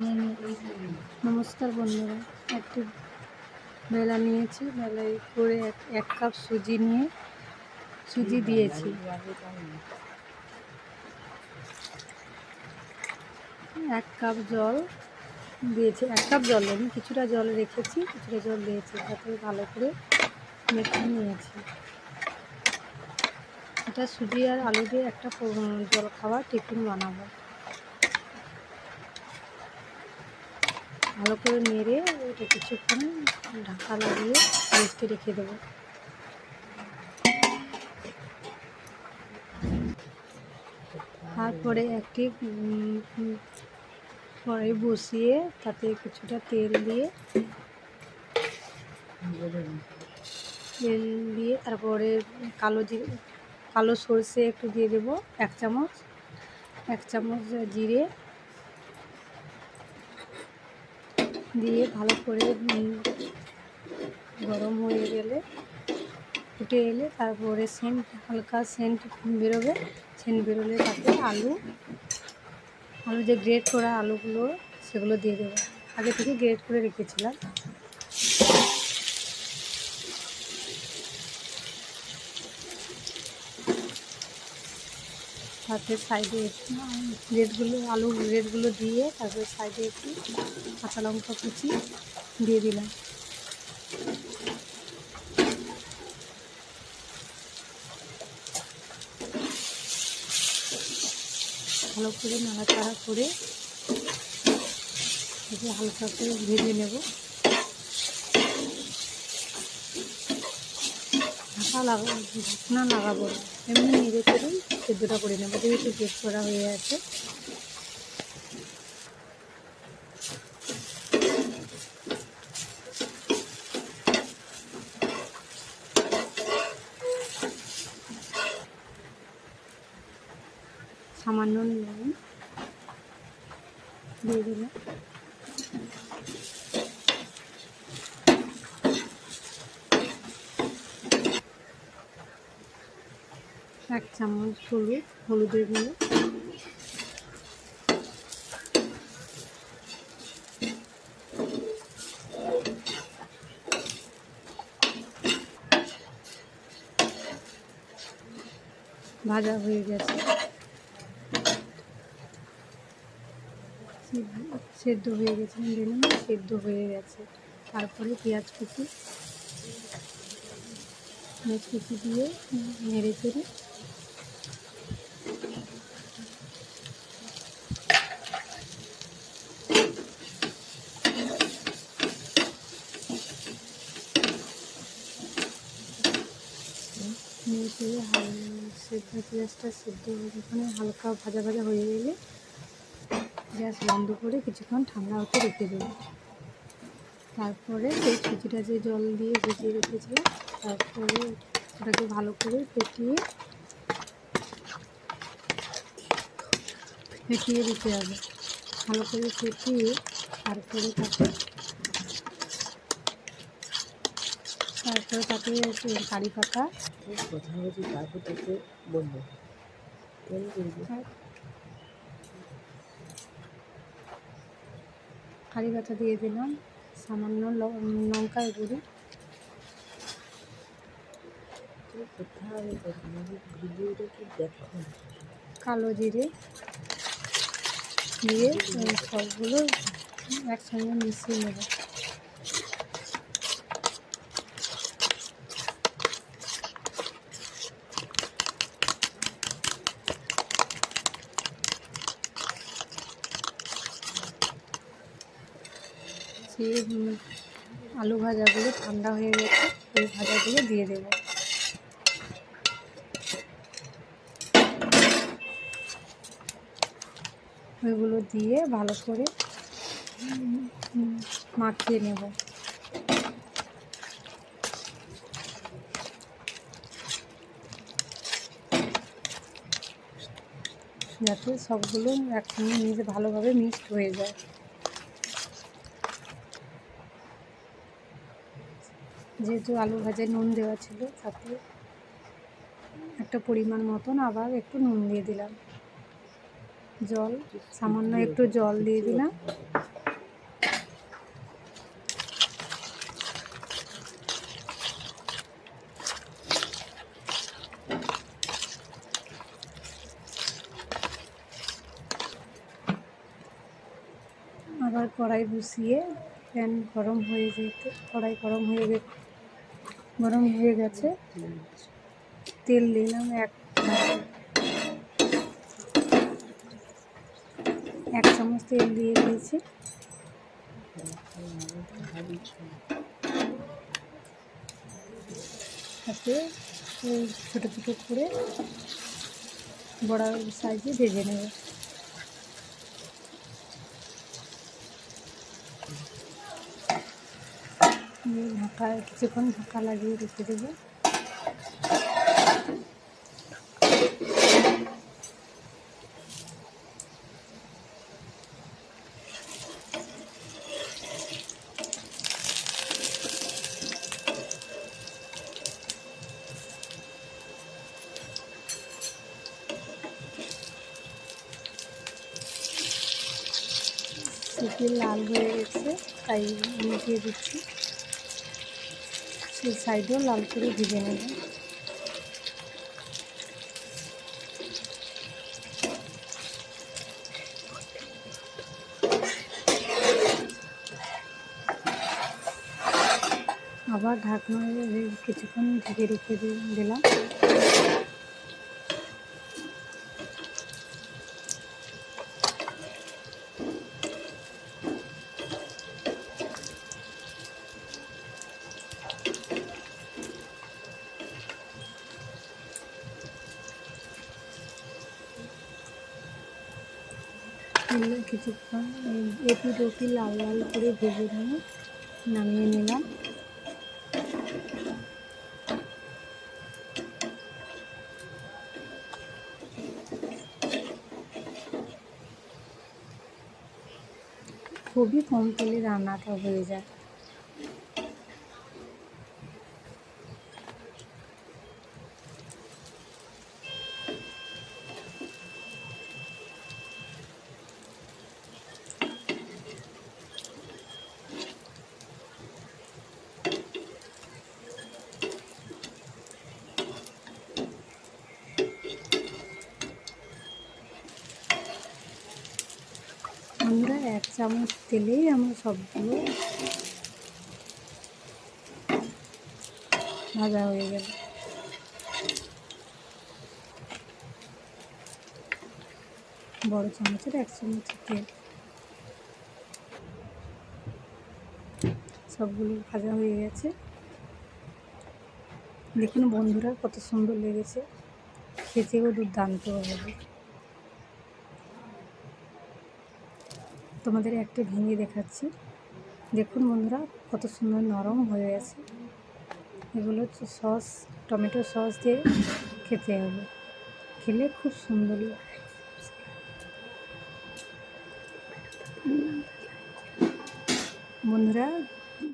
নমস্কার বন্ধুরা, একটি বেলা নিয়েছি, বেলায় করে এক কাপ সুজি নিয়ে সুজি দিয়েছি, এক কাপ জল দিয়েছি, এক কাপ জল আমি কিছুটা জল রেখেছি, কিছুটা জল দিয়েছি, তাতে ভালো করে মেখে নিয়েছি। এটা সুজি আর আলু দিয়ে একটা জল খাওয়া টিফিন বানাবো। ভালো করে নেড়ে এটা কিছুক্ষণ ঢাকা লাগিয়ে রেস্টে রেখে দেবো। তারপরে একটি কড়াই বসিয়ে তাতে কিছুটা তেল দিয়ে তারপরে কালো সরষে একটু দিয়ে দেবো, এক চামচ জিরে দিয়ে ভালো করে গরম হয়ে গেলে ফুটে এলে তারপরে হালকা সেন্ট বেরোবে। সেন্ট বেরোলে তাতে আলু যে গ্রেট করা আলুগুলো সেগুলো দিয়ে দেবো। আগে থেকে গ্রেট করে রেখেছিলাম। তারপরে সাইডে আলু গ্রেটগুলো দিয়ে তারপরে সাইডে একটু কাঁচা লঙ্কা কুচি দিয়ে দিলাম। ভালো করে নাড়াচাড়া করে হালকা করে ভেজে নেব। ঢাকনা লাগাবো, এমনি নেড়ে করেই সেদ্ধটা করে নেবো, যেহেতু গ্রেট করা হয়ে আছে। সামান্য নুন দিয়ে দিলাম, এক চামচ হলুদের গুঁড়ো, ভাজা হয়ে গেছে, সেদ্ধ হয়ে গেছে, সেদ্ধ হয়ে গেছে। তারপরে পেঁয়াজ কুচি দিয়ে নেড়ে চেড়ে পেঁয়াজটা সেদ্ধ ওখানে হালকা ভাজা হয়ে গেলে গ্যাস বন্ধ করে কিছুক্ষণ ঠান্ডা হতে রেখে দেবো। তারপরে সেই সুজিটা যে জল দিয়ে ভিজিয়ে রেখেছিলাম, তারপরে ওটাকে ভালো করে ফেটিয়ে দিতে হবে। ভালো করে ফেটিয়ে তারপরে তাতে কারি পাতা দিয়ে দিলাম, সামান্য লঙ্কার গুঁড়ি, কালো জিরে দিয়ে সবগুলো একসঙ্গে মিশিয়ে নেব। সেই আলু ভাজাগুলো ঠান্ডা হয়ে গেছে, ওই ভাজাগুলো দিয়ে দেবো। ওইগুলো দিয়ে ভালো করে মাখিয়ে নেব। যাতে সবগুলো একসঙ্গে ভালোভাবে মিক্সড হয়ে যায়। যেহেতু আলু ভাজায় নুন দেওয়া ছিল, তাতে একটা পরিমাণ মতন আবার একটু নুন দিয়ে দিলাম। জল, সামান্য একটু জল দিয়ে দিলাম। আবার কড়াই বসিয়ে প্যান গরম হয়ে যেতে, কড়াই গরম হয়ে গেছে, তেল দিলাম এক চামচ তেল দিয়ে দিয়েছি। তাতে ছোটো ছোটো করে বড় সাইজে ভেজে নেব। কিছুক্ষণ ঢাকা লাগিয়ে রেখে দেবো। সেটি লাল হয়ে গেছে, তাই উল্টিয়ে দিচ্ছি। সেই সাইডেও লাল করে ভেজে নেব। আবার ঢাকনা কিছুক্ষণ ঢেকে রেখে দিলাম। কিছুক্ষণ এপিট ওপিট লাল লাল করে ভেজে নিয়ে নামিয়ে নিলাম। খুবই কম তেলে রান্নাটা হয়ে যায়। আমরা 1 চামচ তেলেই আমরা সবগুলো ভাজা হয়ে গেল। বড় চামচের 1 চামচ তেল, সবগুলো ভাজা হয়ে গেছে। দেখুন বন্ধুরা কত সুন্দর লেগেছে, খেতেও দুর্দান্ত হবে। তোমাদের একটা ভেঙে দেখাচ্ছি। দেখুন বন্ধুরা কত সুন্দর নরম হয়ে গেছে। এগুলো সস, টমেটো সস দিয়ে খেতে হবে, খেলে খুব সুন্দর লাগে। বন্ধুরা